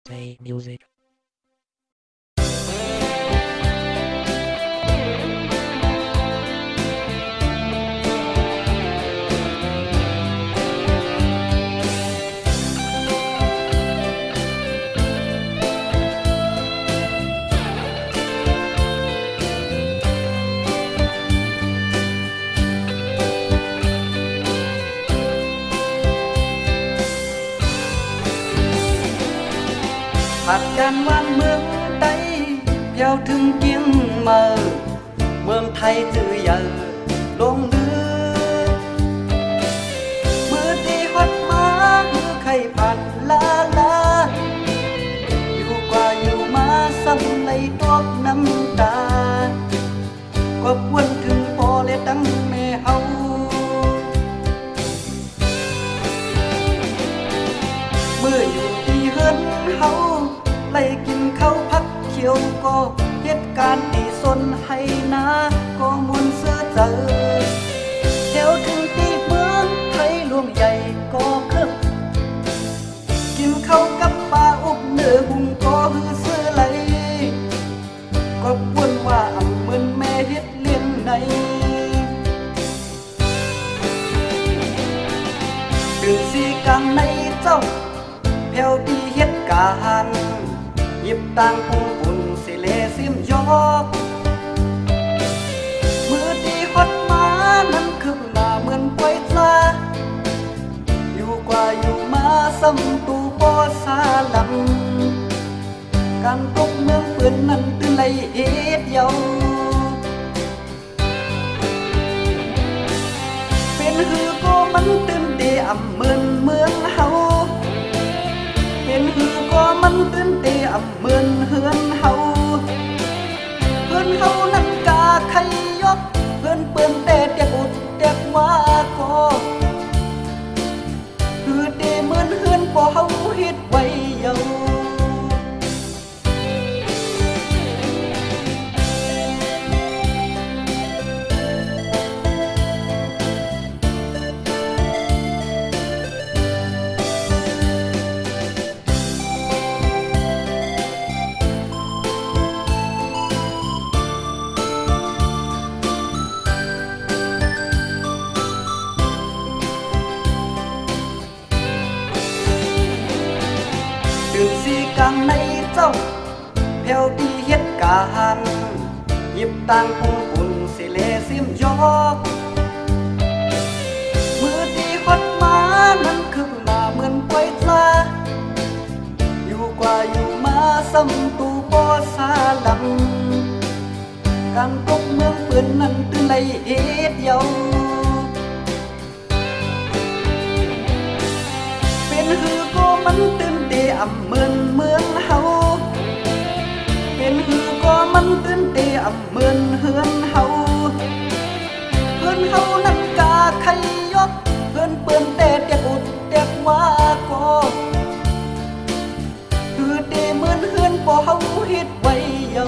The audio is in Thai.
Play music. ผัดกันวันเมืองใดยาวถึงเกียงเมืองเมืองไทยจื่อใหญ่ลงเลือมือดีฮอดมาคือไข่ผัดลาอยู่กว่าอยู่มาซ้ำไหลตกน้ำตาก็วนถึงพอและตั้งแม่เฮาเมื่ออยู่ที่เฮือนเฮาไล่กินข้าวพักเขียวก็เหตุการณ์ที่สนให้นาก็มวนเสื้อเจอเที่ยวถึงที่เมืองไทยหลวงใหญ่ก็เคิบกินข้าวกับปลาอุบเนื้อหุ่งก็ฮือเสื้อไหลก็ปวนว่าอำเหมือนแม่เฮ็ดเลี้ยงในดึงสีกลางในเจ้าแผ่วดีเหตุการณ์หยิบต่างปุ่งปุ่นสิเลซิมยอกมือดีฮอดมานั้นคือหน้าเหมือนปล่อยซาอยู่กว่าอยู่มาซ้ำตูปอสาลำการตกเมืองเปื้อนนั้นตื่นไหลเอ็ดเยาเป็นฮือก็มันตื่นเตะอำเมืองเฮาเป็นฮือก็มันตื่นเตะอำเมืองเฮือนเฮาเฮือนเฮานั้นกาไข่ยกเฮือนเปิ้นแต่เด็กอุดเด็กว่าก็ฮือเตะเหมือนเฮือนบ่เฮาเฮ็ดไว้เยาดึงสีกลางในเจ้าแผ่วดีเหตุการณ์หยิบต่างปุ่งปุ่นสิเลซิมยอกมือดีฮอดมานั้นคือหน้าเหมือนปล่อยซาอยู่กว่าอยู่มาซ้ำตูปอสาลำการตกเมืองเปื้อนนั้นตื่นไหลเอ็ดเยาเป็นฮือก็มันตื่นเตะอำเมืองเฮาเป็นฮือก็มันตื่นเตะอำเมืองเฮือนเฮาเฮือนเฮานั้นกาไข่ยกเฮือนเปิ้นแต่เด็กอุดเด็กว่าก็ฮือเตะเหมือนเฮือนบ่เฮาเฮ็ดไว้เยา